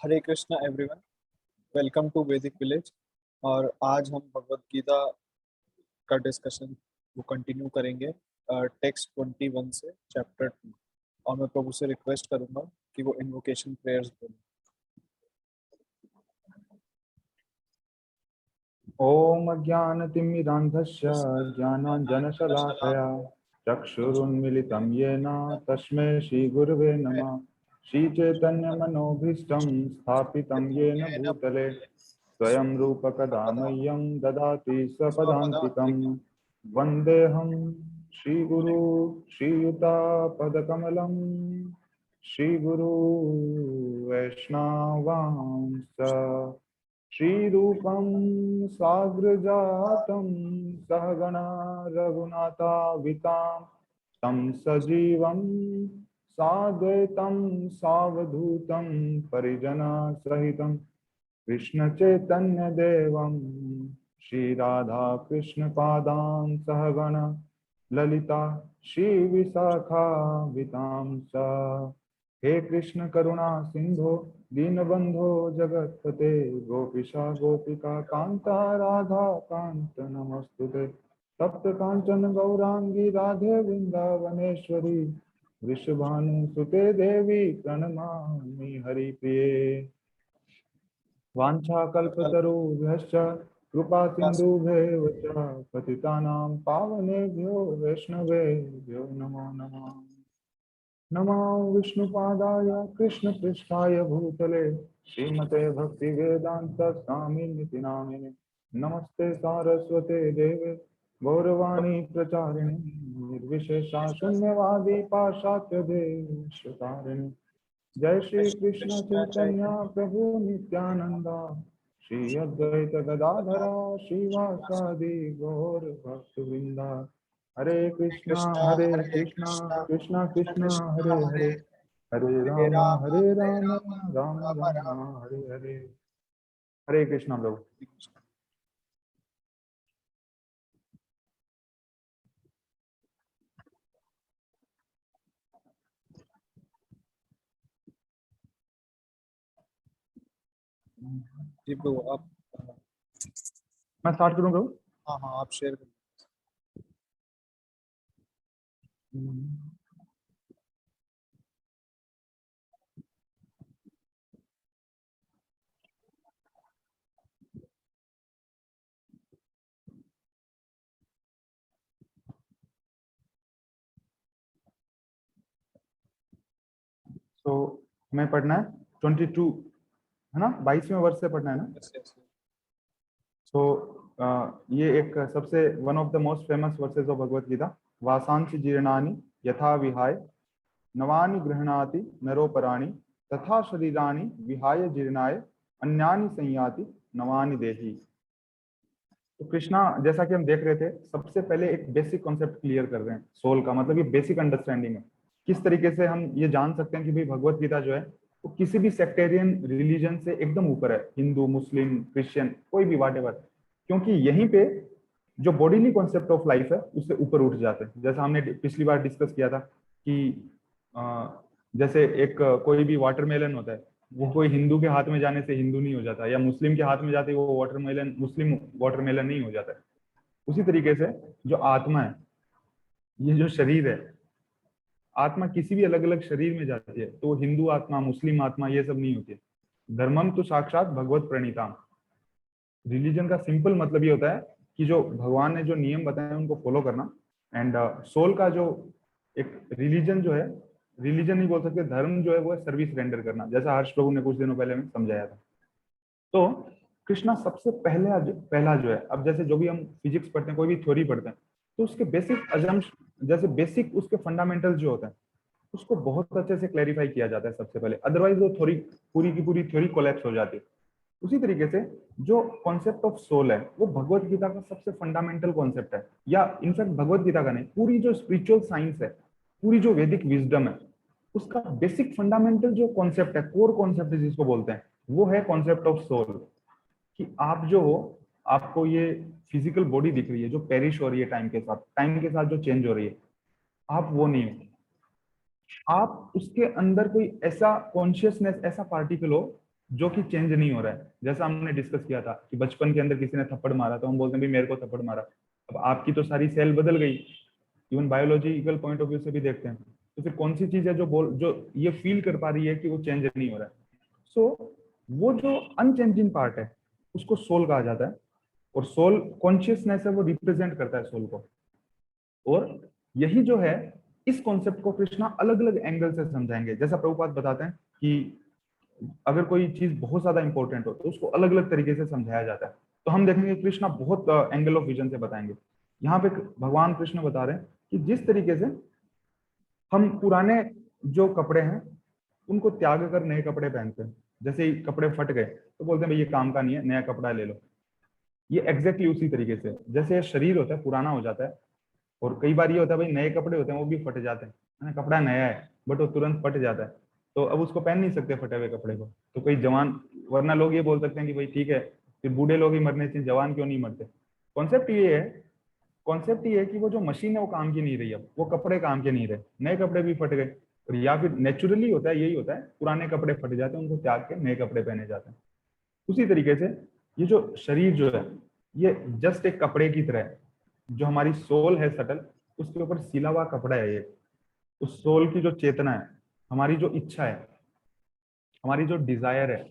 Hare Krishna everyone. Welcome to Vedic village. और आज हम भगवत गीता का डिस्कशन वो कंटिन्यू करेंगे टेक्स्ट 21 से चैप्टर 2। और मैं प्रभु से रिक्वेस्ट करूंगा कि वो इन्वोकेशन प्रेयर्स बोलें। ओम अज्ञानतिमिरान्धस्य ज्ञानाञ्जनशलाकया चक्षुरुन्मिलितं येन तस्मै श्रीगुरवे नमः। श्रीचैतन्यमनोभीष्टं स्थापितं येन भूतले स्वयं रूपकदा मह्यं ददाति स्वपदान्तिकं। वन्देऽहं श्रीगुरु श्रीयुतापदकमलं श्रीगुरु वैष्णवांश्च श्रीरूपं साग्रजातं सहगणा रघुनाथावितां तं सजीवं साद्वैतं सावधूतं परिजनसहितं कृष्णचैतन्यदेवं श्रीराधाकृष्णपादान् सहगण ललिता श्रीविशाखावितां च। हे कृष्ण करुणा सिंधो दीनबंधो जगत्पते गोपीशा गोपिका कांता राधा कांत नमस्तुते। तप्त कांचन गौरांगी राधे वृंदावनेश्वरी वृषभानुसुते देवी प्रणमामि हरिप्रिये। वाञ्छाकल्पतरुभ्यश्च कृपा सिन्धुभ्येव च पतितानां पावनेभ्यो वैष्णवेभ्यो नमो नमः। नमो विष्णुपादाय कृष्णपृष्ठाय भूतले श्रीमते भक्तिवेदांत स्वामिनिति नामिने। नमस्ते सारस्वते देवे गौरवाणी प्रचारिणे निर्विशेषा शून्यवादी पाश्चात्य देशतारिणे। जय श्री कृष्ण चैतन्य प्रभु नित्यानंद श्री अद्वैत गदाधरा श्रीवासादि गौर भक्तवृंदा। हरे कृष्णा कृष्णा कृष्णा हरे हरे हरे राम राम राम हरे हरे। हरे कृष्णा प्रभु। जी प्रभु आप मैं स्टार्ट करूं प्रभु? हाँ हाँ आप शेयर करें। तो मैं पढ़ना है 22 है ना, 22वें वर्ष से पढ़ना है ना। Yes, yes, yes. ये एक सबसे one of the most famous verses of Bhagavad Gita. वासांसि जीर्णानि यथा विहाय नवानि गृह्णाति नरोपराणि तथा शरीराणि विहाय जीर्णाय अन्यानि संयाति नवानि देहि। तो कृष्णा, जैसा कि हम देख रहे थे, सबसे पहले एक बेसिक कॉन्सेप्ट क्लियर कर रहे हैं सोल का, मतलब ये बेसिक अंडरस्टैंडिंग है। किस तरीके से हम ये जान सकते हैं कि भाई भगवत गीता जो है वो किसी भी सेक्टेरियन रिलीजन से एकदम ऊपर है, हिंदू मुस्लिम क्रिश्चियन कोई भी वाट एवर, क्योंकि यहीं पे जो बॉडीली कॉन्सेप्ट ऑफ लाइफ है उससे ऊपर उठ जाते हैं। जैसा हमने पिछली बार डिस्कस किया था कि जैसे एक कोई भी वाटरमेलन होता है, वो कोई हिंदू के हाथ में जाने से हिंदू नहीं हो जाता, या मुस्लिम के हाथ में जाते वो वाटरमेलन मुस्लिम वाटरमेलन नहीं हो जाता। उसी तरीके से जो आत्मा है, ये जो शरीर है, आत्मा किसी भी अलग अलग शरीर में जाती है तो हिंदू आत्मा मुस्लिम आत्मा ये सब नहीं होती है। धर्मम तो साक्षात भगवत प्रणीताम। रिलीजन का सिंपल मतलब ये होता है कि जो भगवान ने जो नियम बताए उनको फॉलो करना। एंड सोल का जो एक रिलीजन जो है, रिलीजन नहीं बोल सकते, धर्म जो है वो है सर्विस रेंडर करना, जैसा हर्ष प्रभु ने कुछ दिनों पहले हमें समझाया था। तो कृष्णा सबसे पहला जो है, अब जैसे जो भी हम फिजिक्स पढ़ते हैं, कोई भी थ्योरी पढ़ते हैं, तो उसके बेसिक अजम्पशन, जैसे बेसिक उसके फंडामेंटल जो होता है उसको बहुत अच्छे से क्लैरिफाई किया जाता है सबसे पहले, अदरवाइज वो थ्योरी पूरी की पूरी थ्योरी कोलैप्स हो जाती है। उसी तरीके से जो कॉन्सेप्ट ऑफ सोल है वो भगवत गीता का सबसे फंडामेंटल कॉन्सेप्ट है, या इनफैक्ट भगवत गीता का नहीं, पूरी जो स्पिरिचुअल साइंस है, पूरी जो वैदिक विजडम है, उसका बेसिक फंडामेंटल जो कॉन्सेप्ट है, कोर कॉन्सेप्ट जिसको बोलते हैं, वो है कॉन्सेप्ट ऑफ सोल। कि आप जो हो, आपको ये फिजिकल बॉडी दिख रही है जो पेरिश हो रही है टाइम के साथ जो चेंज हो रही है, आप वो नहीं हो। आप उसके अंदर कोई ऐसा कॉन्शियसनेस, ऐसा पार्टिकल हो जो कि चेंज नहीं हो रहा है। जैसा हमने डिस्कस किया था कि बचपन के अंदर किसी ने थप्पड़ मारा तो हम बोलते हैं भाई मेरे को थप्पड़ मारा। अब आपकी तो सारी सेल बदल गई, even biological point of view से भी देखते हैं, तो फिर कौन सी चीज है जो ये फील कर पा रही है कि वो चेंज नहीं हो रहा है। सो वो जो अनचेंजिंग पार्ट है उसको सोल कहा जाता है, और सोल कॉन्शियसनेस है, वो रिप्रेजेंट करता है सोल को। और यही जो है, इस कॉन्सेप्ट को कृष्णा अलग अलग एंगल से समझाएंगे। जैसा प्रभुपाद बताते हैं कि अगर कोई चीज बहुत ज्यादा इंपॉर्टेंट हो तो उसको अलग अलग तरीके से समझाया जाता है। तो हम देखेंगे कृष्णा बहुत एंगल ऑफ विजन से बताएंगे। यहाँ पे भगवान कृष्ण बता रहे हैं कि जिस तरीके से हम पुराने जो कपड़े हैं उनको त्याग कर नए कपड़े पहनते हैं, जैसे ही कपड़े फट गए तो बोलते हैं भाई ये काम का नहीं है, नया कपड़ा ले लो। ये एग्जैक्टली उसी तरीके से जैसे शरीर होता है पुराना हो जाता है, और कई बार ये होता है भाई नए कपड़े होते हैं वो भी फट जाते हैं, है ना, कपड़ा नया है बट वो तुरंत फट जाता है, तो अब उसको पहन नहीं सकते फटे हुए कपड़े को। तो कोई जवान, वरना लोग ये बोल सकते हैं कि भाई ठीक है फिर बूढ़े लोग ही मरने चाहिए, जवान क्यों नहीं मरते। कॉन्सेप्ट ये है कॉन्सेप्ट ये है कि वो जो मशीन है वो काम की नहीं रही, अब वो कपड़े काम के नहीं रहे, नए कपड़े भी फट गए। और या फिर नेचुरली होता है, यही होता है, पुराने कपड़े फट जाते हैं, उनको त्याग के नए कपड़े पहने जाते हैं। उसी तरीके से ये जो शरीर जो है ये जस्ट एक कपड़े की तरह है। जो हमारी सोल है सटल, उसके ऊपर सिला हुआ कपड़ा है ये। उस सोल की जो चेतना है, हमारी जो इच्छा है, हमारी जो डिजायर है,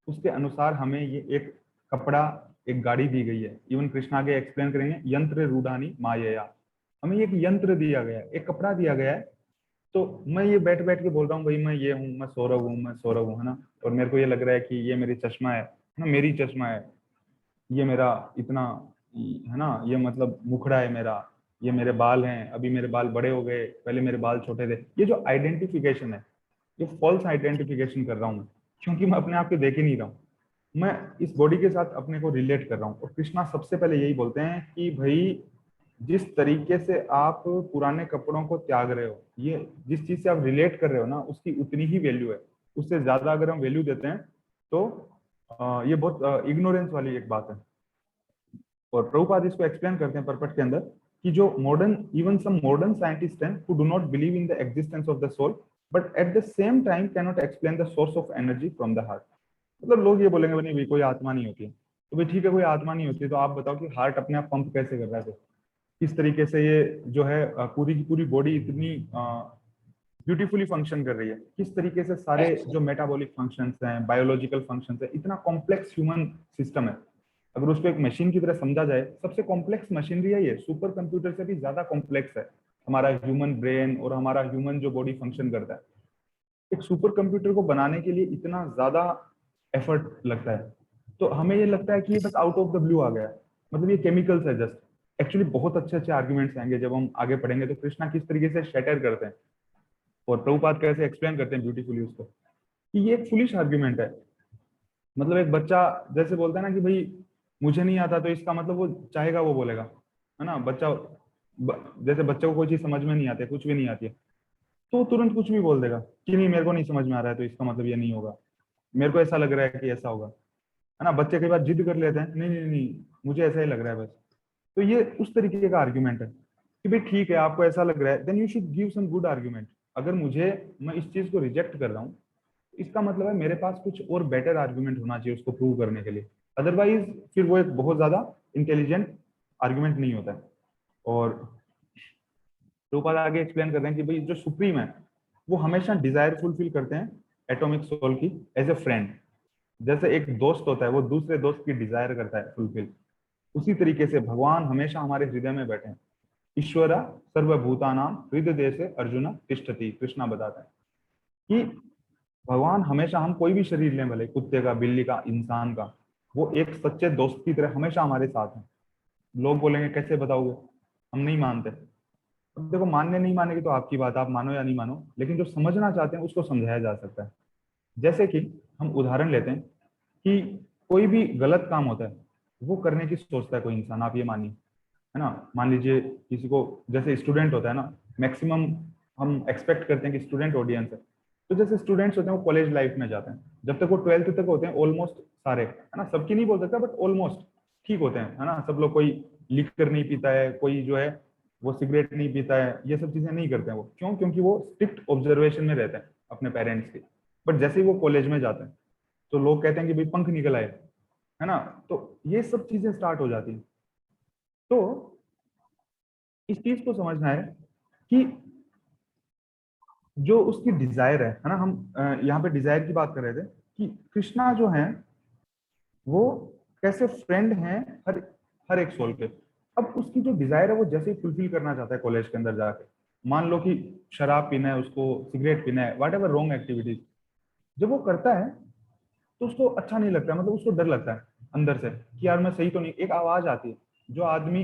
उसके अनुसार हमें ये एक कपड़ा, एक गाड़ी दी गई है। इवन कृष्ण आगे एक्सप्लेन करेंगे, यंत्र रूढ़ानी मायया, हमें एक यंत्र दिया गया है, एक कपड़ा दिया गया है। तो मैं ये बैठ बैठ के बोल रहा हूँ भाई मैं ये हूँ, मैं सौरभ हूँ, मैं सौरभ हूँ, है ना, और मेरे को ये लग रहा है कि ये मेरी चश्मा है ना, मेरी चश्मा है, ये मेरा इतना, है ना, ये मतलब मुखड़ा है मेरा, ये मेरे बाल हैं, अभी मेरे बाल बड़े हो गए, पहले मेरे बाल छोटे थे। ये जो आइडेंटिफिकेशन है, ये फॉल्स आइडेंटिफिकेशन कर रहा हूँ मैं, क्योंकि मैं अपने आप को देख ही नहीं रहा हूँ, मैं इस बॉडी के साथ अपने को रिलेट कर रहा हूँ। और कृष्णा सबसे पहले यही बोलते हैं कि भाई जिस तरीके से आप पुराने कपड़ों को त्याग रहे हो, ये जिस चीज से आप रिलेट कर रहे हो ना, उसकी उतनी ही वैल्यू है। उससे ज्यादा अगर हम वैल्यू देते हैं तो ये बहुत इग्नोरेंस वाली एक बात है। और प्रभुपाद इसको एक्सप्लेन करते हैं परपट के अंदर कि जो modern, even some modern scientist हैं who do not believe in the existence of the soul but at the same time can not explain the source of energy from the heart. मतलब लोग ये बोलेंगे नहीं भाई कोई आत्मा नहीं होती है, तो भाई ठीक है कोई आत्मा नहीं होती, तो आप बताओ कि हार्ट अपने आप पंप कैसे कर रहा है, किस तरीके से ये जो है पूरी की पूरी बॉडी इतनी ब्यूटीफुली फंक्शन कर रही है, किस तरीके से सारे जो मेटाबॉलिक फंक्शंस हैं, बायोलॉजिकल फंक्शंस है, इतना कॉम्प्लेक्स ह्यूमन सिस्टम है। अगर उसको एक मशीन की तरह समझा जाए, सबसे कॉम्प्लेक्स मशीनरी है ये, सुपर कंप्यूटर से भी ज्यादा कॉम्प्लेक्स है हमारा ह्यूमन ब्रेन और हमारा ह्यूमन जो बॉडी फंक्शन करता है। एक सुपर कंप्यूटर को बनाने के लिए इतना ज्यादा एफर्ट लगता है, तो हमें ये लगता है कि ये बस आउट ऑफ द ब्लू आ गया, मतलब ये केमिकल्स है जस्ट। एक्चुअली बहुत अच्छे अच्छे आर्ग्यूमेंट्स आएंगे जब हम आगे पढ़ेंगे, तो कृष्णा किस तरीके से शैटर करते हैं और प्रभुपाद कैसे एक्सप्लेन करते हैं ब्यूटीफुली उसको, कि ये एक फुलिश आर्ग्यूमेंट है। मतलब एक बच्चा जैसे बोलता है ना कि भाई मुझे नहीं आता, तो इसका मतलब वो चाहेगा वो बोलेगा, है ना, बच्चा जैसे बच्चे को कोई चीज समझ में नहीं आती, कुछ भी नहीं आती है, तो वो तुरंत कुछ भी बोल देगा कि नहीं मेरे को नहीं समझ में आ रहा है, तो इसका मतलब ये नहीं होगा, मेरे को ऐसा लग रहा है कि ऐसा होगा, है ना। बच्चे कई बार जिद कर लेते हैं, नहीं नहीं नहीं मुझे ऐसा ही लग रहा है बस। तो ये उस तरीके का आर्ग्यूमेंट है कि भाई ठीक है आपको ऐसा लग रहा है, then you should give some good argument. अगर मुझे, मैं इस चीज को रिजेक्ट कर रहा हूँ, इसका मतलब है मेरे पास कुछ और बेटर आर्ग्यूमेंट होना चाहिए उसको प्रूव करने के लिए, अदरवाइज फिर वो एक बहुत ज्यादा इंटेलिजेंट आर्ग्यूमेंट नहीं होता है। और रूपाल आगे एक्सप्लेन करते हैं कि भाई जो सुप्रीम है वो हमेशा डिजायर फुलफिल करते हैं एटॉमिक सोल की एज ए फ्रेंड। जैसे एक दोस्त होता है वो दूसरे दोस्त की डिजायर करता है फुलफिल, उसी तरीके से भगवान हमेशा हमारे हृदय में बैठे हैं। ईश्वरा सर्वभूतानाम हृदय से अर्जुन तिष्ठति, कृष्णा बताता है कि भगवान हमेशा, हम कोई भी शरीर लें भले कुत्ते का, बिल्ली का, इंसान का, वो एक सच्चे दोस्त की तरह हमेशा हमारे साथ है। लोग बोलेंगे कैसे बताओगे, हम नहीं मानते। अब देखो मानने नहीं मानने की तो आपकी बात, आप मानो या नहीं मानो, लेकिन जो समझना चाहते हैं उसको समझाया जा सकता है। जैसे कि हम उदाहरण लेते हैं कि कोई भी गलत काम होता है वो करने की सोचता है कोई इंसान, आप ये मानिए, है ना। मान लीजिए किसी को, जैसे स्टूडेंट होता है ना, मैक्सिमम हम एक्सपेक्ट करते हैं कि स्टूडेंट ऑडियंस है, तो जैसे स्टूडेंट्स होते हैं वो कॉलेज लाइफ में जाते हैं, जब तक वो 12th तक होते हैं ऑलमोस्ट सारे, है ना, सबकी नहीं बोल सकता बट ऑलमोस्ट ठीक होते हैं, है ना, सब लोग, कोई लिख कर नहीं पीता है, कोई जो है वो सिगरेट नहीं पीता है, ये सब चीजें नहीं करते हैं वो, क्यों, क्योंकि वो स्ट्रिक्ट ऑब्जर्वेशन में रहते हैं अपने पेरेंट्स के। बट जैसे ही वो कॉलेज में जाते हैं तो लोग कहते हैं कि भाई पंख निकल आए, है ना। तो ये सब चीजें स्टार्ट हो जाती हैं। तो इस चीज को समझना है कि जो उसकी डिजायर है ना, हम यहाँ पे डिजायर की बात कर रहे थे कि कृष्णा जो है वो कैसे फ्रेंड हैं हर हर एक सोल के। अब उसकी जो डिजायर है वो जैसे ही फुलफिल करना चाहता है कॉलेज के अंदर जाके, मान लो कि शराब पीना है उसको, सिगरेट पीना है, वट एवर रॉन्ग एक्टिविटीज, जब वो करता है तो उसको अच्छा नहीं लगता, मतलब उसको डर लगता है अंदर से कि यार मैं सही तो नहीं। एक आवाज आती है, जो आदमी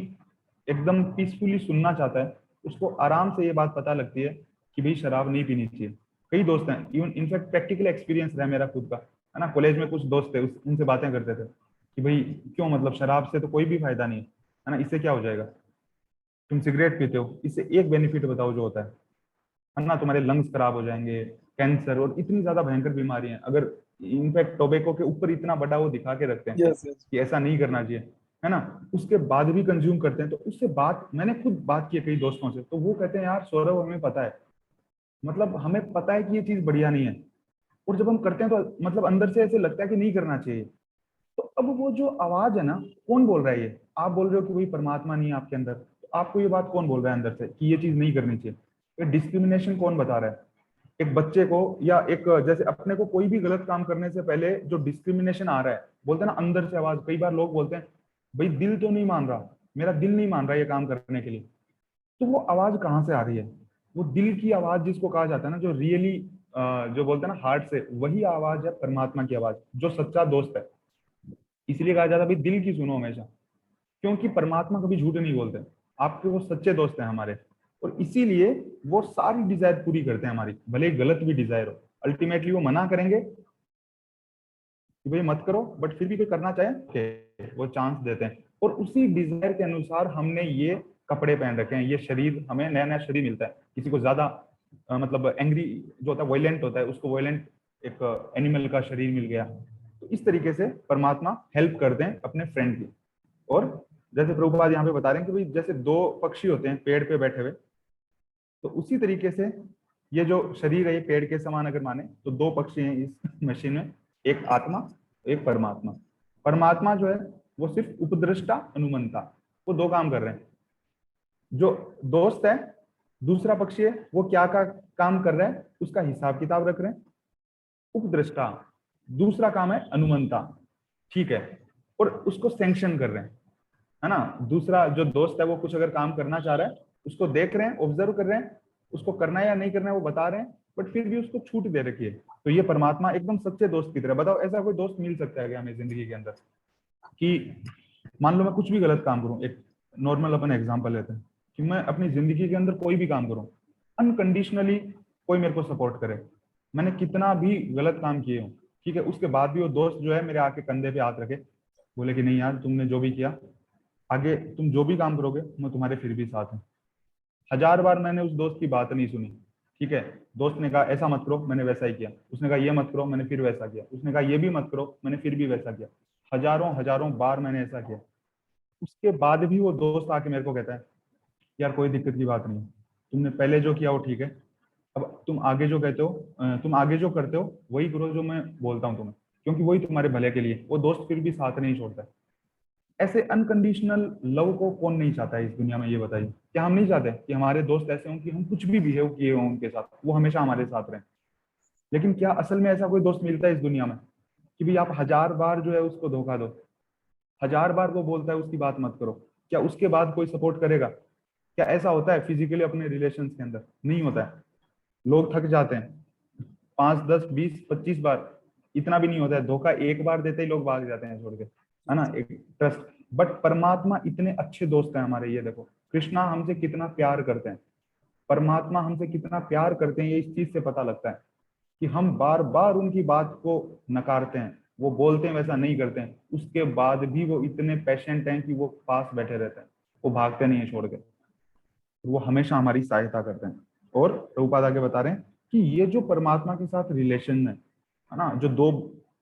एकदम पीसफुली सुनना चाहता है उसको आराम से ये बात पता लगती है कि भाई शराब नहीं पीनी चाहिए। कई दोस्त हैं, इवन इनफैक्ट प्रैक्टिकल एक्सपीरियंस रहा मेरा खुद का, है ना। कॉलेज में कुछ दोस्त थे, उनसे बातें करते थे कि भाई क्यों, मतलब शराब से तो कोई भी फायदा नहीं है ना, इससे क्या हो जाएगा। तुम सिगरेट पीते हो, इससे एक बेनिफिट बताओ जो होता है ना, तुम्हारे लंग्स खराब हो जाएंगे, कैंसर और इतनी ज्यादा भयंकर बीमारी है। अगर इनफैक्ट टोबैको के ऊपर इतना बड़ा वो दिखा के रखते हैं यस यस। कि ऐसा नहीं करना चाहिए, है ना, उसके बाद भी कंज्यूम करते हैं। तो उससे बात, मैंने खुद बात की है कई दोस्तों से, तो वो कहते हैं यार सौरभ हमें पता है, मतलब हमें पता है कि ये चीज बढ़िया नहीं है, और जब हम करते हैं तो मतलब अंदर से ऐसे लगता है कि नहीं करना चाहिए। तो अब वो जो आवाज है ना, कौन बोल रहा है ये? आप बोल रहे हो कि भाई परमात्मा नहीं है आपके अंदर, तो आपको ये बात कौन बोल रहा है अंदर से कि ये चीज नहीं करनी चाहिए? ये डिस्क्रिमिनेशन कौन बता रहा है एक बच्चे को, या एक जैसे अपने को कोई भी गलत काम करने से पहले जो डिस्क्रिमिनेशन आ रहा है, बोलते हैं ना अंदर से आवाज, कई बार लोग बोलते हैं भाई दिल तो नहीं मान रहा, मेरा दिल नहीं मान रहा ये काम करने के लिए। तो वो आवाज कहाँ से आ रही है? वो दिल की आवाज जिसको कहा जाता है ना, जो रियली जो बोलते हैं ना हार्ट से, वही आवाज है परमात्मा की आवाज, जो सच्चा दोस्त है। इसलिए कहा जाता है भाई दिल की सुनो हमेशा, क्योंकि परमात्मा कभी झूठ नहीं बोलते। आपके वो सच्चे दोस्त हैं हमारे, और इसीलिए वो सारी डिजायर पूरी करते हैं हमारी, भले ही गलत भी डिजायर हो। अल्टीमेटली वो मना करेंगे कि भाई मत करो, बट फिर भी कोई करना चाहे okay, वो चांस देते हैं। और उसी डिजायर के अनुसार हमने ये कपड़े पहन रखे हैं, ये शरीर, हमें नया नया शरीर मिलता है। किसी को ज्यादा मतलब एंग्री जो होता है, वायलेंट होता है, उसको वायलेंट एक एनिमल का शरीर मिल गया। तो इस तरीके से परमात्मा हेल्प करते हैं अपने फ्रेंड की। और जैसे प्रभुपाद यहाँ पे बता रहे हैं कि भाई जैसे दो पक्षी होते हैं पेड़ पे बैठे हुए, तो उसी तरीके से ये जो शरीर है ये पेड़ के समान अगर माने तो दो पक्षी हैं इस मशीन में, एक आत्मा, एक परमात्मा। परमात्मा जो है वो सिर्फ उपद्रष्टा अनुमंता, वो दो काम कर रहे हैं। जो दोस्त है, दूसरा पक्षी है, वो क्या का काम कर रहा है उसका हिसाब किताब रख रहे हैं। उपद्रष्टा, दूसरा काम है अनुमंता, ठीक है, और उसको सैंक्शन कर रहे हैं, है ना। दूसरा जो दोस्त है वो कुछ अगर काम करना चाह रहा है, उसको देख रहे हैं, ऑब्जर्व कर रहे हैं, उसको करना है या नहीं करना है वो बता रहे हैं, बट फिर भी उसको छूट दे रखी है। तो ये परमात्मा एकदम सच्चे दोस्त की तरह। बताओ ऐसा कोई दोस्त मिल सकता है क्या हमें जिंदगी के अंदर कि मान लो मैं कुछ भी गलत काम करूं, एक नॉर्मल अपन एग्जांपल लेते हैं कि मैं अपनी जिंदगी के अंदर कोई भी काम करूं अनकंडीशनली, कोई मेरे को सपोर्ट करे, मैंने कितना भी गलत काम किए हो, ठीक है, उसके बाद भी वो दोस्त जो है मेरे आके कंधे पे हाथ रखे, बोले कि नहीं यार तुमने जो भी किया, आगे तुम जो भी काम करोगे मैं तुम्हारे फिर भी साथ हूँ। 1000 बार मैंने उस दोस्त की बात नहीं सुनी, ठीक है, दोस्त ने कहा ऐसा मत करो, मैंने वैसा ही किया, उसने कहा ये मत करो, मैंने फिर वैसा किया, उसने कहा ये भी मत करो, मैंने फिर भी वैसा किया। हजारों हजारों बार मैंने ऐसा किया, उसके बाद भी वो दोस्त आके मेरे को कहता है यार कोई दिक्कत की बात नहीं, तुमने पहले जो किया वो ठीक है, अब तुम आगे जो कहते हो, तुम आगे जो करते हो वही करो जो मैं बोलता हूँ तुम्हें, क्योंकि वही तुम्हारे भले के लिए। वो दोस्त फिर भी साथ नहीं छोड़ता है। ऐसे अनकंडीशनल लव को कौन नहीं चाहता है इस दुनिया में, ये बताइए। क्या हम नहीं चाहते कि हमारे दोस्त ऐसे हों कि हम कुछ भी बिहेव किए हों उनके साथ, वो हमेशा हमारे साथ रहें? लेकिन क्या असल में ऐसा कोई दोस्त मिलता है इस दुनिया में कि भाई आप 1000 बार जो है उसको धोखा दो, 1000 बार वो बोलता है उसकी बात मत करो, क्या उसके बाद कोई सपोर्ट करेगा? क्या ऐसा होता है फिजिकली अपने रिलेशन के अंदर? नहीं होता है। लोग थक जाते हैं 5 10 20 25 बार, इतना भी नहीं होता है, धोखा एक बार देते ही लोग भाग जाते हैं छोड़ के, है ना, एक ट्रस्ट। बट परमात्मा इतने अच्छे दोस्त हैं हमारे, ये देखो कृष्णा हमसे कितना प्यार करते हैं, परमात्मा हमसे कितना प्यार करते हैं, ये इस चीज से पता लगता है कि हम बार बार उनकी बात को नकारते हैं, वो बोलते हैं वैसा नहीं करते हैं, उसके बाद भी वो इतने पेशेंट हैं कि वो पास बैठे रहते हैं, वो भागते नहीं है छोड़ के, वो हमेशा हमारी सहायता करते हैं। और प्रभुपाद आगे बता रहे हैं कि ये जो परमात्मा के साथ रिलेशन है ना, जो दो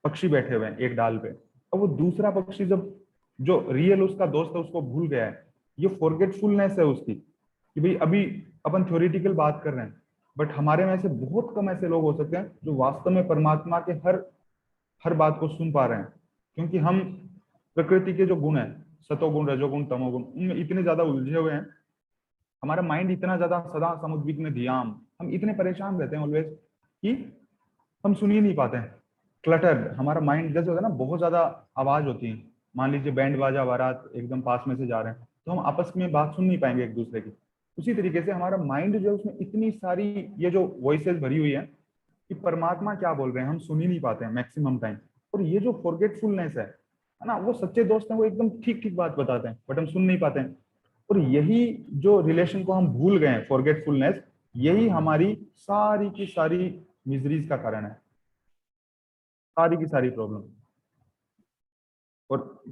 पक्षी बैठे हुए हैं एक डाल पे, अब वो दूसरा पक्षी जब जो रियल उसका दोस्त है उसको भूल गया है, ये फॉरगेटफुलनेस है उसकी कि भाई अभी अपन थ्योरेटिकल बात कर रहे हैं, बट हमारे में से बहुत कम ऐसे लोग हो सकते हैं जो वास्तव में परमात्मा के हर हर बात को सुन पा रहे हैं, क्योंकि हम प्रकृति के जो गुण है, सतोगुण रजोगुण तमोगुण, उनमें इतने ज्यादा उलझे हुए हैं। हमारा माइंड इतना ज्यादा सदा समुद्विग्न धियाम, हम इतने परेशान रहते हैं ऑलवेज कि हम सुन ही नहीं पाते हैं। क्लटर्ड हमारा माइंड जैसे होता है ना, बहुत ज्यादा आवाज होती है। मान लीजिए बैंड बाजा बारात एकदम पास में से जा रहे हैं, तो हम आपस में बात सुन नहीं पाएंगे एक दूसरे की। उसी तरीके से हमारा माइंड जो है उसमें इतनी सारी ये जो वॉइसेस भरी हुई है कि परमात्मा क्या बोल रहे हैं हम सुन ही नहीं पाते हैं मैक्सिमम टाइम। और ये जो फॉरगेटफुलनेस है ना, वो सच्चे दोस्त हैं, वो एकदम ठीक ठीक बात बताते हैं बट हम सुन नहीं पाते हैं। और यही जो रिलेशन को हम भूल गए, फॉरगेटफुलनेस, यही हमारी सारी की सारी मिजरीज का कारण है, सारी की सारी प्रॉब्लम। और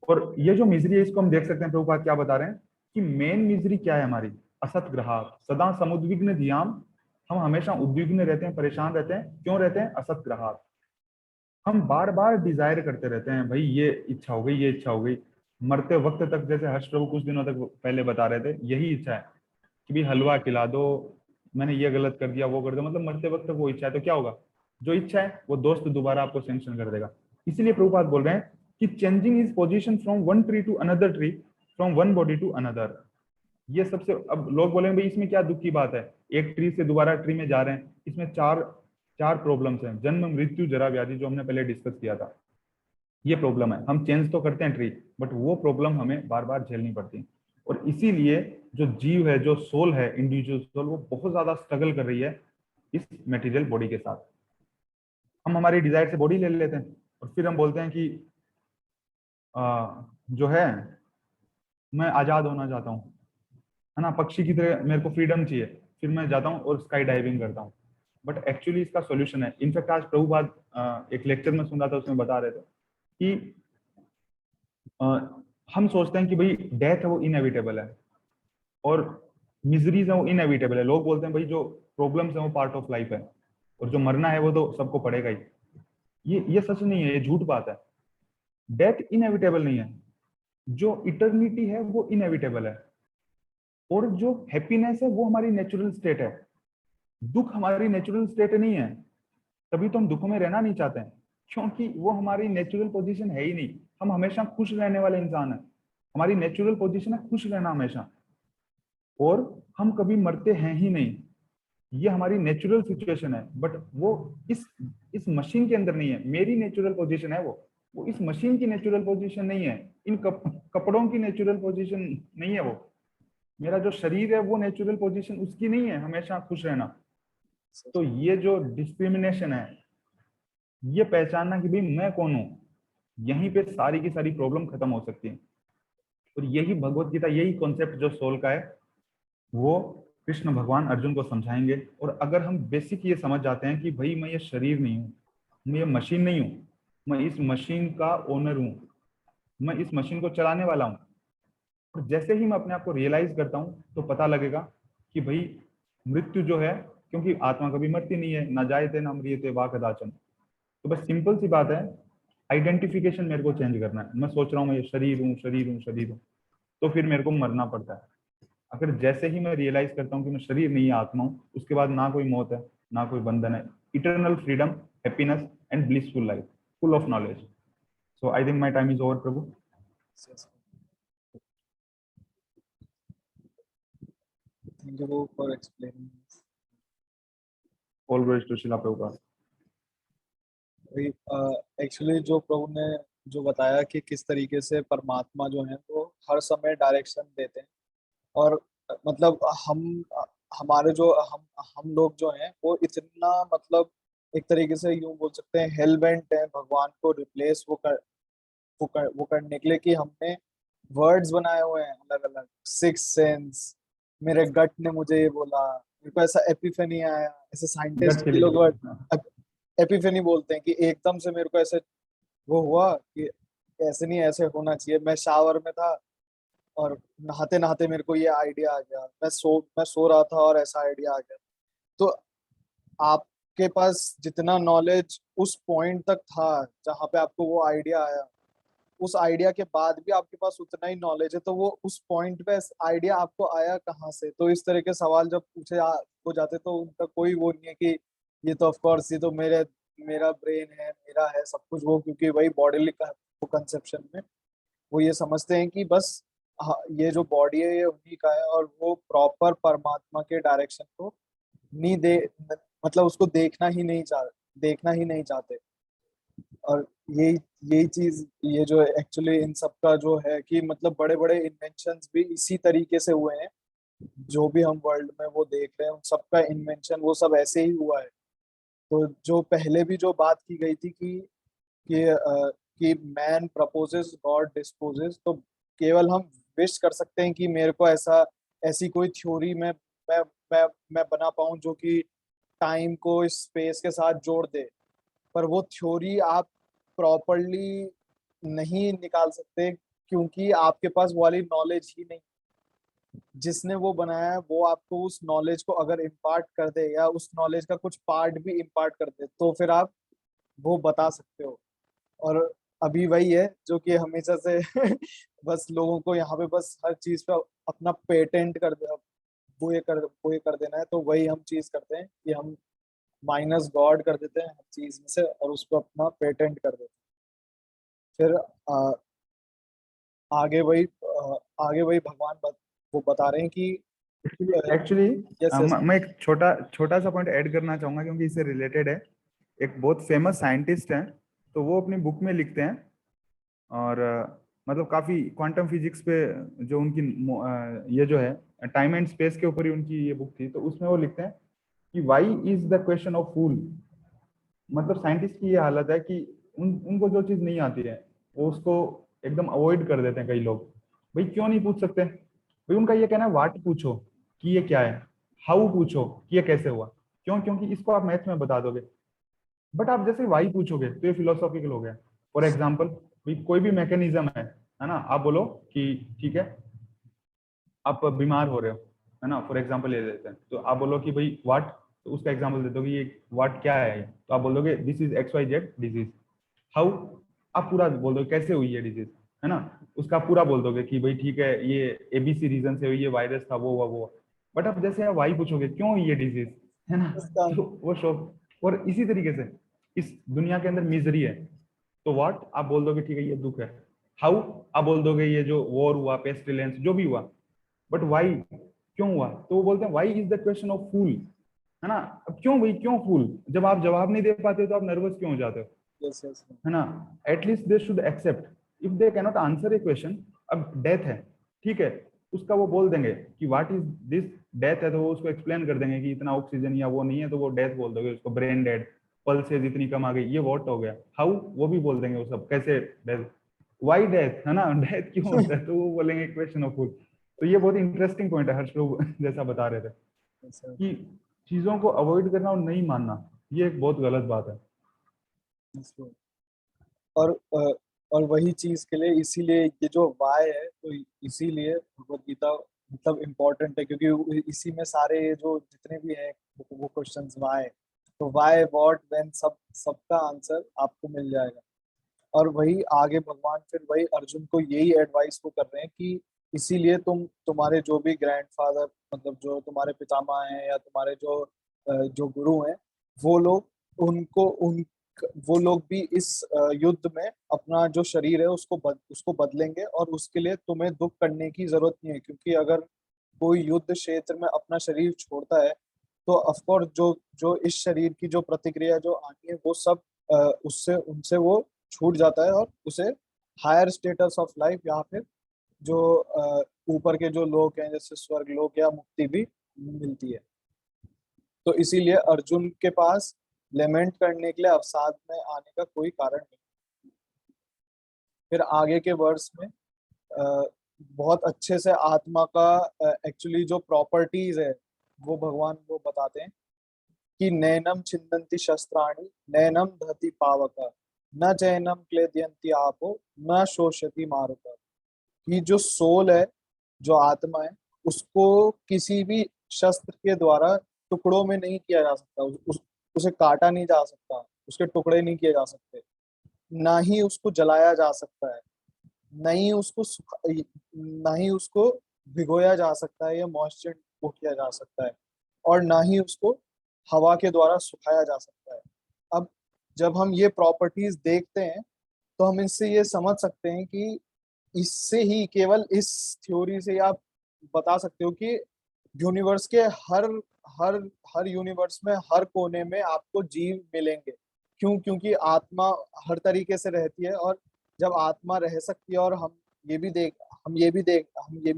और ये जो मिजरी है इसको हम देख सकते हैं प्रभुपाद क्या बता रहे हैं कि मेन मिजरी क्या है हमारी, असत ग्राहक सदा समुद्विग्न धियाम। हम हमेशा उद्विग्न रहते हैं, परेशान रहते हैं। क्यों रहते हैं? असत ग्राहक। हम बार बार डिजायर करते रहते हैं, भाई ये इच्छा हो गई, ये इच्छा हो गई। मरते वक्त तक, जैसे हर्ष प्रभु कुछ दिनों तक पहले बता रहे थे, यही इच्छा है कि भाई हलवा खिला दो, मैंने ये गलत कर दिया, वो कर दिया। मतलब मरते वक्त तक वो इच्छा है। तो क्या होगा? जो इच्छा है वो दोस्त दोबारा आपको सैंक्शन कर देगा। इसीलिए प्रभुपाद बोल रहे हैं कि changing is position from one tree to another tree, from one body to another. ये सबसे, अब लोग बोलेंगे भाई इसमें क्या दुख की बात है, एक ट्री से दोबारा ट्री में जा रहे हैं। इसमें चार चार प्रॉब्लम्स हैं, जन्म मृत्यु जरा व्याधि, जो हमने पहले डिस्कस किया था। ये प्रॉब्लम है, हम चेंज तो करते हैं ट्री, बट वो प्रॉब्लम हमें बार बार झेलनी पड़ती है। और इसीलिए जो जीव है, जो सोल है, इंडिविजुअल सोल, वो बहुत ज्यादा स्ट्रगल कर रही है इस मेटीरियल बॉडी के साथ। हम हमारी डिजायर से बॉडी ले लेते हैं और फिर हम बोलते हैं कि जो है मैं आजाद होना चाहता हूँ, है ना, पक्षी की तरह मेरे को फ्रीडम चाहिए। फिर मैं जाता हूँ और स्काई डाइविंग करता हूँ। बट एक्चुअली इसका सॉल्यूशन है। इनफैक्ट आज प्रभुपाद एक लेक्चर में सुन रहा था, उसमें बता रहे थे कि अ, हम सोचते हैं कि भाई डेथ है वो इनएविटेबल है और मिजरीज है वो इनएविटेबल है। लोग बोलते हैं भाई जो प्रॉब्लम्स है वो पार्ट ऑफ लाइफ है और जो मरना है वो तो सबको पड़ेगा ही। ये सच नहीं है, ये झूठ बात है। डेथ इनएविटेबल नहीं है, जो इटर्निटी है वो इनएविटेबल है। और जो हैप्पीनेस है वो हमारी नेचुरल स्टेट है। दुख हमारी नेचुरल स्टेट नहीं है, तभी तो हम दुखों में रहना नहीं चाहते हैं, क्योंकि वो हमारी नेचुरल पोजीशन है ही नहीं। हम हमेशा खुश रहने वाले इंसान हैं, हमारी नेचुरल पोजीशन है खुश रहना हमेशा। और हम कभी मरते हैं ही नहीं, ये हमारी नेचुरल सिचुएशन है। बट वो इस मशीन के अंदर नहीं है। मेरी नेचुरल पोजीशन है वो इस मशीन की नेचुरल पोजीशन नहीं है, इन कपड़ों की नेचुरल पोजीशन नहीं है वो। मेरा जो शरीर है वो नेचुरल पोजीशन उसकी नहीं है हमेशा खुश रहना। तो ये जो डिस्क्रिमिनेशन है, ये पहचानना कि भाई मैं कौन हूँ, यहीं पे सारी की सारी प्रॉब्लम खत्म हो सकती है। और यही भगवत गीता, यही कॉन्सेप्ट जो सोल का है, वो कृष्ण भगवान अर्जुन को समझाएंगे। और अगर हम बेसिक ये समझ जाते हैं कि भाई मैं ये शरीर नहीं हूँ, मैं ये मशीन नहीं हूँ, मैं इस मशीन का ओनर हूँ, मैं इस मशीन को चलाने वाला हूँ। और जैसे ही मैं अपने आप को रियलाइज करता हूँ तो पता लगेगा कि भाई मृत्यु जो है, क्योंकि आत्मा कभी मरती नहीं है, ना जायते ना म्रियते वा कदाचन। तो बस सिंपल सी बात है, आइडेंटिफिकेशन मेरे को चेंज करना है। मैं सोच रहा हूँ मैं ये शरीर हूँ, शरीर हूँ, शरीर हूँ, तो फिर मेरे को मरना पड़ता है। अगर जैसे ही मैं रियलाइज करता हूँ कि मैं शरीर नहीं है, आत्मा हूँ, उसके बाद ना कोई मौत है, ना कोई बंधन है। Eternal freedom, happiness and blissful life, full of knowledge. So I think my time is over Prabhu. Thank you for explaining. All glories to Shila Prabhupada. Actually जो प्रभु ने जो बताया कि किस तरीके से परमात्मा जो है वो हर समय डायरेक्शन देते हैं। और मतलब हमारे जो हम लोग जो हैं वो इतना मतलब एक तरीके से यूं बोल सकते हैं हेल बेंट है भगवान को रिप्लेस वो करने के लिए कि हमने वर्ड्स बनाए हुए हैं अलग अलग। सिक्स सेंस, मेरे गट ने मुझे ये बोला, मेरे को ऐसा एपिफेनी आया। ऐसे गट साइंटिस्ट भी फीलिंग। लोग एपिफेनी बोलते हैं कि एकदम से मेरे को ऐसे वो हुआ कि ऐसे नहीं, ऐसे होना चाहिए। मैं शावर में था और नहाते नहाते मेरे को ये आइडिया आ गया। मैं सो रहा था और ऐसा आइडिया आ गया। तो आपके पास जितना नॉलेज उस पॉइंट तक था जहाँ पे आपको वो आइडिया आया, उस आइडिया के बाद भी आपके पास उतना ही नॉलेज है, तो वो उस पॉइंट पे आइडिया आपको आया कहाँ से? तो इस तरह के सवाल जब हो जाते तो उनका कोई वो नहीं है कि ये तो ऑफ कोर्स, ये तो मेरा ब्रेन है, मेरा है सब कुछ वो, क्योंकि वही बॉडी का कंसेप्शन में वो ये समझते हैं कि बस हाँ, ये जो बॉडी है ये उन्हीं का है, और वो प्रॉपर परमात्मा के डायरेक्शन को नहीं दे, मतलब उसको देखना ही नहीं चाहते। और यही यही चीज, ये जो एक्चुअली इन सब का जो है कि मतलब बड़े बड़े इन्वेंशंस भी इसी तरीके से हुए हैं। जो भी हम वर्ल्ड में वो देख रहे हैं उन सबका इन्वेंशन वो सब ऐसे ही हुआ है। तो जो पहले भी जो बात की गई थी कि मैन प्रपोजेस गॉड डिस्पोजेस, तो केवल हम विश कर सकते हैं कि मेरे को ऐसी कोई थ्योरी मैं मैं मैं बना पाऊं जो कि टाइम को स्पेस के साथ जोड़ दे। पर वो थ्योरी आप प्रॉपरली नहीं निकाल सकते, क्योंकि आपके पास वो वाली नॉलेज ही नहीं। जिसने वो बनाया है वो आपको उस नॉलेज को अगर इम्पार्ट कर दे, या उस नॉलेज का कुछ पार्ट भी इम्पार्ट कर दे, तो फिर आप वो बता सकते हो। और अभी वही है जो कि हमेशा से बस लोगों को यहाँ पे बस हर चीज पे अपना पेटेंट कर दे, वो ये कर देना है, तो वही हम चीज करते हैं कि हम माइनस गॉड कर देते हैं हर चीज में से, और उसको अपना पेटेंट कर देते हैं। फिर आगे वही आगे वही वो बता रहे हैं कि एक्चुअली यस यस। मैं एक छोटा छोटा सा पॉइंट ऐड करना चाहूंगा क्योंकि इससे रिलेटेड है। एक बहुत फेमस साइंटिस्ट हैं, तो वो अपनी बुक में लिखते हैं, और मतलब काफी क्वांटम फिजिक्स पे जो उनकी ये जो है टाइम एंड स्पेस के ऊपर ही उनकी ये बुक थी, तो उसमें वो लिखते हैं कि why is the question of fool. मतलब साइंटिस्ट की ये हालत है कि उनको जो चीज नहीं आती है वो उसको एकदम अवॉइड कर देते हैं कई लोग। भाई क्यों नहीं पूछ सकते भाई, उनका ये कहना है वाट पूछो कि ये क्या है, हाउ पूछो कि ये कैसे हुआ। क्यों? क्योंकि इसको आप मैथ्स में बता दोगे। बट आप जैसे वाई पूछोगे तो ये फिलोसॉफिकल हो गया। फॉर एग्जाम्पल, कोई भी मैकेनिज्म है ना, आप बोलो कि ठीक है आप बीमार हो रहे हो, है ना, फॉर एग्जाम्पल ले लेते हैं, तो आप बोलो कि भाई व्हाट, तो उसका एग्जाम्पल देते हो कि ये व्हाट क्या है, तो आप बोलोगे this is X Y Z disease. How, आप पूरा बोल दोगे कैसे हुई है डिजीज, है ना, उसका पूरा बोल दोगे कि भाई ठीक है ये एबीसी रीजन से हुई, ये वायरस था, वो हुआ वो। बट अब जैसे आप वाई पूछोगे क्यों हुई ये डिजीज, है ना, इसका तो वो शॉक। और इसी तरीके से इस दुनिया के अंदर मिजरी है, तो व्हाट आप बोल दोगे ठीक है ये दुख है। हाउ आप बोल दोगे ये जो वॉर हुआ, पेस्टिलेंस जो भी हुआ। बट वाई, क्यों हुआ, तो वो बोलते हैं why is the question of fool, है ना। अब क्यों भाई, क्यों फूल, जब आप जवाब नहीं दे पाते हो तो आप नर्वस क्यों हो जाते हो, यस यस। है ना। At least they should accept if they cannot answer a question. अब डेथ है, ठीक है, उसका वो बोल देंगे कि व्हाट इज दिस, डेथ है तो वो उसको एक्सप्लेन कर देंगे कि इतना ऑक्सीजन या वो नहीं है, तो वो डेथ बोल दोगे उसको, ब्रेन डेड, पल्सेज इतनी कम आ गई, ये वॉट हो गया। हाउ, वो भी बोल देंगे वो सब कैसे डेथ। वाई डेथ, है ना, डेथ क्यों होता है, तो वो बोलेंगे क्वेश्चन ऑफ फूड। तो ये बहुत इंटरेस्टिंग पॉइंट है, हर्ष लोग जैसा बता रहे थे कि चीजों को अवॉइड करना और नहीं मानना ये एक बहुत गलत बात है। और और वही चीज के लिए इसीलिए ये जो वाय है, तो इसीलिए भगवत गीता मतलब इम्पोर्टेंट है, क्योंकि इसी में सारे ये जो जितने भी हैं वो क्वेश्चंस वाय, तो वाई व्हाट व्हेन सबका आंसर आपको मिल जाएगा। और वही आगे भगवान फिर वही अर्जुन को यही एडवाइस को कर रहे हैं कि इसीलिए तुम्हारे जो भी ग्रैंडफादर, मतलब जो तुम्हारे पितामह हैं या तुम्हारे जो गुरु हैं, वो लोग उनको उन वो लोग भी इस युद्ध में अपना जो शरीर है उसको बदलेंगे, और उसके लिए तुम्हें दुख करने की जरूरत नहीं है, क्योंकि अगर कोई युद्ध क्षेत्र में अपना शरीर छोड़ता है, तो ऑफकोर्स जो जो इस शरीर की जो प्रतिक्रिया जो आनी है वो सब उससे उनसे वो छूट जाता है, और उसे हायर स्टेटस ऑफ लाइफ, या फिर जो ऊपर के जो लोग हैं जैसे स्वर्ग लोक या मुक्ति भी मिलती है। तो इसीलिए अर्जुन के पास लेमेंट करने के लिए अवसाद में आने का कोई कारण नहीं। फिर आगे के वर्ड्स में अ, बहुत अच्छे से आत्मा का एक्चुअली जो प्रॉपर्टीज है वो भगवान वो बताते हैं कि नैनम छिन्दन्ति शस्त्राणि नैनम दहति पावक न चैनम क्लेदयन्ति आपो न शोषयति मारुत। कि जो सोल है, जो आत्मा है, उसको किसी भी शस्त्र के द्वारा टुकड़ों में नहीं किया जा सकता, उसे काटा नहीं जा सकता, उसके टुकड़े नहीं किए जा सकते, ना ही उसको जलाया जा सकता है, नहीं उसको ना ही उसको भिगोया जा सकता है या मॉइस्चर को किया जा सकता है, और ना ही उसको हवा के द्वारा सुखाया जा सकता है। अब जब हम ये प्रॉपर्टीज देखते हैं तो हम इससे ये समझ सकते हैं कि इससे ही, केवल इस थ्योरी से आप बता सकते हो कि यूनिवर्स के हर हर हर यूनिवर्स में हर कोने में आपको जीव मिलेंगे। क्यों? क्योंकि आत्मा हर तरीके से रहती है, और जब आत्मा रह सकती है, और हम ये भी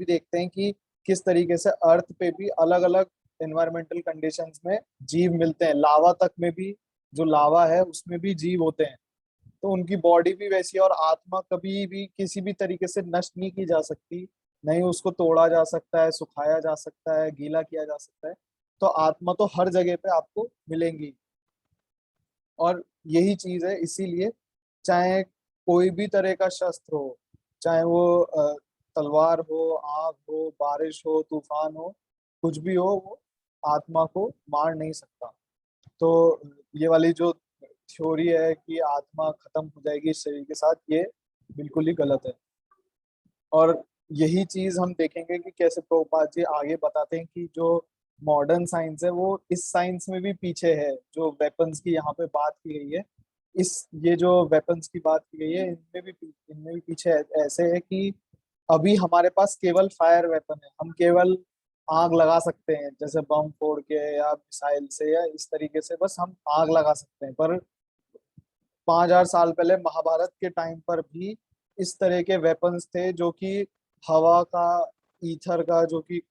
देखते हैं कि किस तरीके से अर्थ पे भी अलग अलग एनवायरमेंटल कंडीशंस में जीव मिलते हैं। लावा तक में भी, जो लावा है उसमें भी जीव होते हैं। तो उनकी बॉडी भी वैसी है, और आत्मा कभी भी किसी भी तरीके से नष्ट नहीं की जा सकती। नहीं उसको तोड़ा जा सकता है, सुखाया जा सकता है, गीला किया जा सकता है। तो आत्मा तो हर जगह पे आपको मिलेंगी। और यही चीज है, इसीलिए चाहे कोई भी तरह का शस्त्र हो, चाहे वो तलवार हो, आग हो, बारिश हो, तूफान हो, कुछ भी हो, वो आत्मा को मार नहीं सकता। तो ये वाली जो थ्योरी है कि आत्मा खत्म हो जाएगी इस शरीर के साथ, ये बिल्कुल ही गलत है। और यही चीज हम देखेंगे कि कैसे प्रभुपाद जी आगे बताते हैं कि जो मॉडर्न साइंस है वो इस साइंस में भी पीछे है। जो वेपन्स की यहाँ पे बात की गई है, ये जो वेपन्स की बात की गई है, इनमें भी पीछे ऐसे है कि अभी हमारे पास केवल फायर वेपन है। हम केवल आग लगा सकते हैं, जैसे बम फोड़ के या मिसाइल से या इस तरीके से बस हम आग लगा सकते हैं। पर 5,000 साल पहले महाभारत के टाइम पर भी इस तरह के वेपन्स थे, जो कि हवा का, ईथर का, जो कि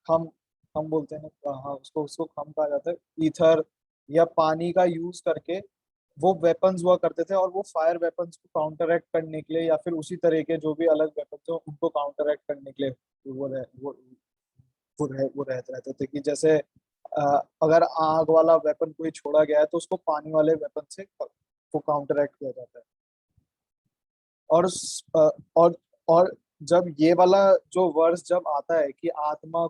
खम खम बोलते हैं ना, हाँ उसको उसको खम कहा जाता है, ईथर या पानी का यूज करके वो वेपन्स हुआ करते थे। और वो फायर वेपन्स को काउंटरएक्ट करने के लिए, या फिर उसी तरह के जो भी अलग वेपन्स हो उनको काउंटरएक्ट करने के लिए वो रहते रहते थे कि जैसे अगर आग वाला वेपन कोई छोड़ा गया है तो उसको पानी वाले वेपन से को काउंटरएक्ट किया जाता है। और स- अ, और और जब ये वाला जो वर्स जब आता है कि आत्मा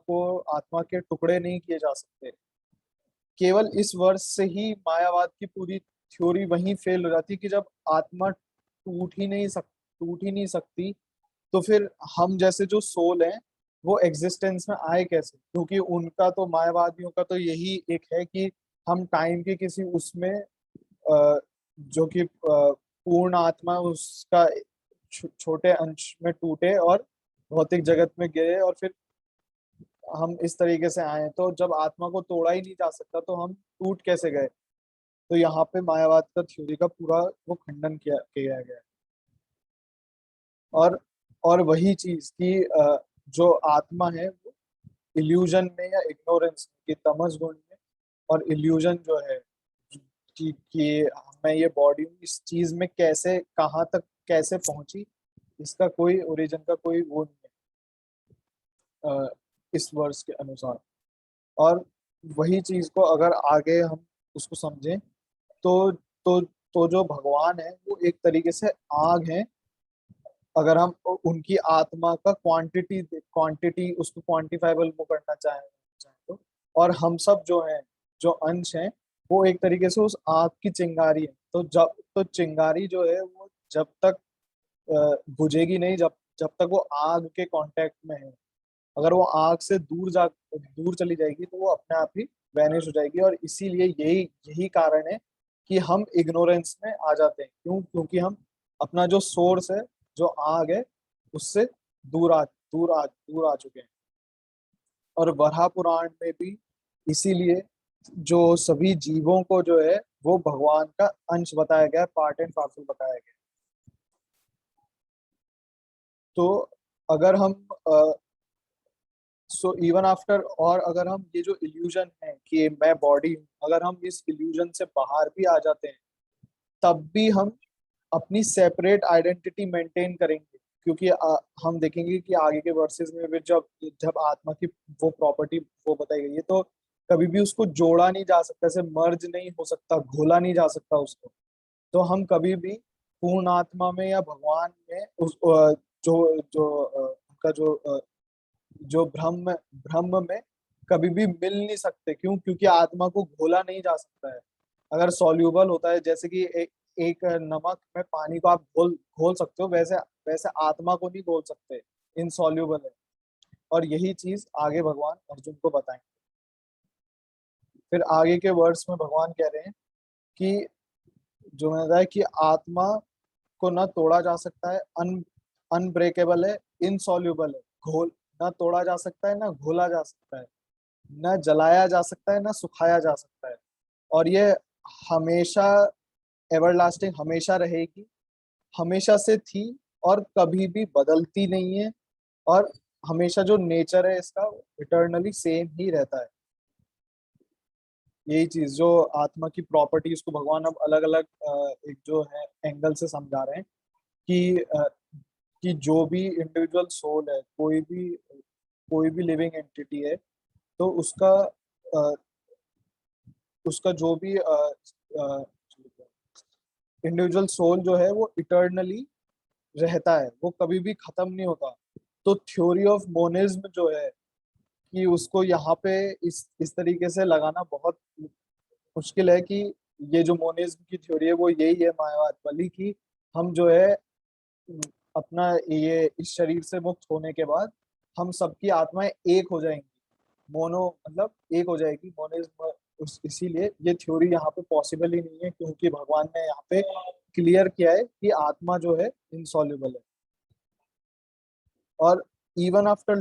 के टुकड़े नहीं किए जा सकते, केवल इस वर्ष से ही मायावाद की पूरी थ्योरी वहीं फेल हो जाती है कि जब आत्मा टूट ही नहीं सकती, तो फिर हम जैसे जो सोल हैं वो एग्जिस्टेंस में आए कैसे? क्योंकि उनका तो, मायावादियों का तो यही एक है कि हम टाइम के किसी उसमें जो कि पूर्ण आत्मा उसका छोटे अंश में टूटे और भौतिक जगत में गिरे, और फिर हम इस तरीके से आए। तो जब आत्मा को तोड़ा ही नहीं जा सकता तो हम टूट कैसे गए? तो यहाँ पे मायावाद का थ्योरी का पूरा वो खंडन किया किया गया है। और और वही चीज कि जो आत्मा है वो इल्यूजन में या इग्नोरेंस की तमस गुण में, और इल्यूजन जो है कि मैं ये बॉडी हूँ, इस चीज में कैसे, कहाँ तक कैसे पहुंची, इसका कोई ओरिजिन का कोई वो नहीं है इस वर्ष के अनुसार। और वही चीज को अगर आगे हम उसको समझें तो जो भगवान है वो एक तरीके से आग है। अगर हम उनकी आत्मा का क्वांटिटी उसको क्वांटिफाइबल वो करना चाहें तो, और हम सब जो हैं, जो अंश हैं, वो एक तरीके से उस आग की चिंगारी है। तो चिंगारी जो है वो जब तक बुझेगी नहीं, जब जब तक वो आग के कांटेक्ट में है। अगर वो आग से दूर चली जाएगी तो वो अपने आप ही वैनिश हो जाएगी। और इसीलिए यही यही कारण है कि हम इग्नोरेंस में आ जाते हैं। क्यों? क्योंकि हम अपना जो सोर्स है, जो आग है, उससे दूर आ चुके हैं। और वराह पुराण में भी इसीलिए जो सभी जीवों को जो है वो भगवान का अंश बताया गया है, पार्ट एंड पार्सल बताया गया है। तो अगर हम सो इवन आफ्टर, और अगर हम ये जो इल्यूजन है कि मैं बॉडी हूँ, अगर हम इस इल्यूजन से बाहर भी आ जाते हैं, तब भी हम अपनी सेपरेट आइडेंटिटी मेंटेन करेंगे। क्योंकि हम देखेंगे कि आगे के वर्सेस में भी जब जब आत्मा की वो प्रॉपर्टी वो बताई गई है, तो कभी भी उसको जोड़ा नहीं जा सकता, ऐसे मर्ज नहीं हो सकता, घोला नहीं जा सकता उसको। तो हम कभी भी पूर्ण आत्मा में या भगवान में जो जो उनका जो ब्रह्म में कभी भी मिल नहीं सकते। क्यों? क्योंकि आत्मा को घोला नहीं जा सकता है। अगर सॉल्यूबल होता है, जैसे कि एक नमक में पानी को आप घोल घोल सकते हो, वैसे वैसे आत्मा को नहीं घोल सकते, इनसॉल्यूबल है। और यही चीज आगे भगवान अर्जुन को बताएंगे। फिर आगे के वर्ड्स में भगवान कह रहे हैं कि जो मैंने बताया कि आत्मा को ना तोड़ा जा सकता है, अनब्रेकेबल है, इनसॉल्युबल है, घोल ना तोड़ा जा सकता है ना घोला जा सकता है, ना जलाया जा सकता है ना सुखाया जा सकता है, और ये हमेशा एवरलास्टिंग हमेशा रहेगी, हमेशा से थी और कभी भी बदलती नहीं है, और हमेशा जो नेचर है इसका इटर्नली सेम ही रहता है। यही चीज जो आत्मा की प्रॉपर्टीज को भगवान अब अलग अलग एक जो है एंगल से समझा रहे हैं कि कि जो भी इंडिविजुअल सोल है, कोई भी लिविंग एंटिटी है, तो उसका जो भी इंडिविजुअल सोल जो है वो इटर्नली रहता है, वो कभी भी खत्म नहीं होता। तो थ्योरी ऑफ मोनिज्म जो है कि उसको यहाँ पे इस तरीके से लगाना बहुत मुश्किल है कि ये जो मोनिज्म की थ्योरी है वो यही है मायावाद वाली, कि हम जो है अपना ये इस शरीर से मुक्त होने के बाद हम सबकी आत्माएं एक हो जाएंगी, मोनो मतलब एक हो जाएगी, मोनिज्म। इसीलिए ये थ्योरी यहाँ पे पॉसिबल ही नहीं है, क्योंकि भगवान ने यहाँ पे क्लियर किया है कि आत्मा जो है इनसॉल्युबल है। और इवन आफ्टर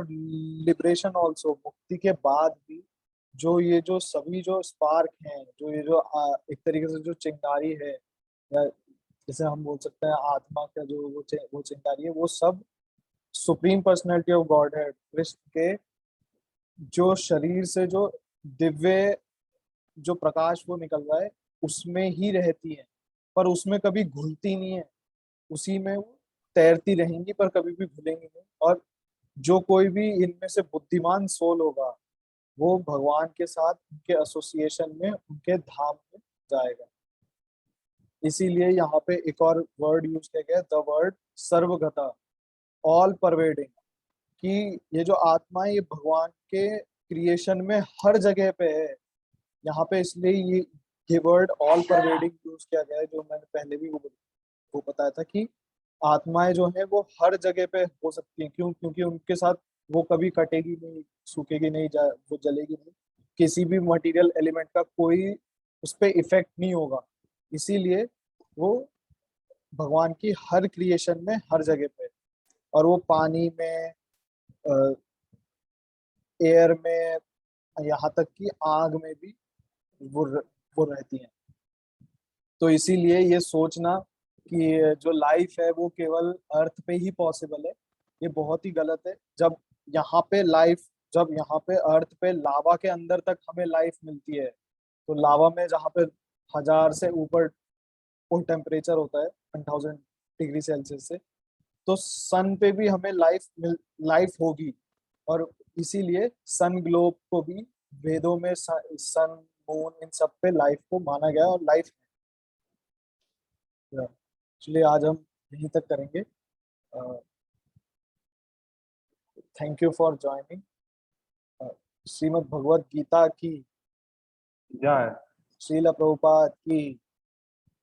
लिबरेशन ऑल्सो, मुक्ति के बाद भी जो ये जो सभी जो स्पार्क हैं, जो ये जो एक तरीके से जो चिंगारी है, या जैसे हम बोल सकते हैं आत्मा का जो वो चिंगारी है, वो सब सुप्रीम पर्सनैलिटी ऑफ गॉड है कृष्ण के जो शरीर से जो दिव्य जो प्रकाश वो निकल रहा है उसमें ही रहती है, पर उसमें कभी घुलती नहीं है, उसी में वो तैरती रहेंगी पर कभी भी भूलेंगी नहीं। और जो कोई भी इनमें से बुद्धिमान सोल होगा वो भगवान के साथ उनके एसोसिएशन में उनके धाम में जाएगा। इसीलिए यहाँ पे एक और वर्ड यूज किया गया, द वर्ड सर्वगता, ऑल परवेडिंग, कि ये जो आत्मा है ये भगवान के क्रिएशन में हर जगह पे है। यहाँ पे इसलिए ये वर्ड ऑल परवेडिंग यूज किया गया है, जो मैंने पहले भी वो बताया था कि आत्माएं जो है वो हर जगह पे हो सकती हैं। क्यों? क्योंकि उनके साथ वो कभी कटेगी नहीं, सूखेगी नहीं, वो जलेगी नहीं, किसी भी मटेरियल एलिमेंट का कोई उस पर इफेक्ट नहीं होगा। इसीलिए वो भगवान की हर क्रिएशन में हर जगह पे, और वो पानी में, एयर में, यहाँ तक कि आग में भी वो र- वो रहती हैं। तो इसीलिए ये सोचना कि जो लाइफ है वो केवल अर्थ पे ही पॉसिबल है, ये बहुत ही गलत है। यहाँ पे लाइफ जब यहाँ पे अर्थ पे लावा के अंदर तक हमें लाइफ मिलती है, तो लावा में जहाँ पे 1000 से ऊपर कोई टेम्परेचर होता है, 1000 डिग्री सेल्सियस से, तो सन पे भी हमें लाइफ होगी। और इसीलिए सन ग्लोब को भी वेदों में सन, मून, इन सब पे लाइफ को माना गया और लाइफ। चलिए आज हम यहीं तक करेंगे। Thank you for joining. Shrimad Bhagavad Gita की, जय श्रील प्रभुपाद की,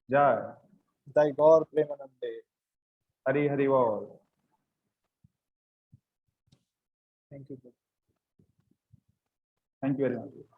जय। जय गौर प्रेमानंदे। हरि हरि बोल। Thank you. Thank you very much.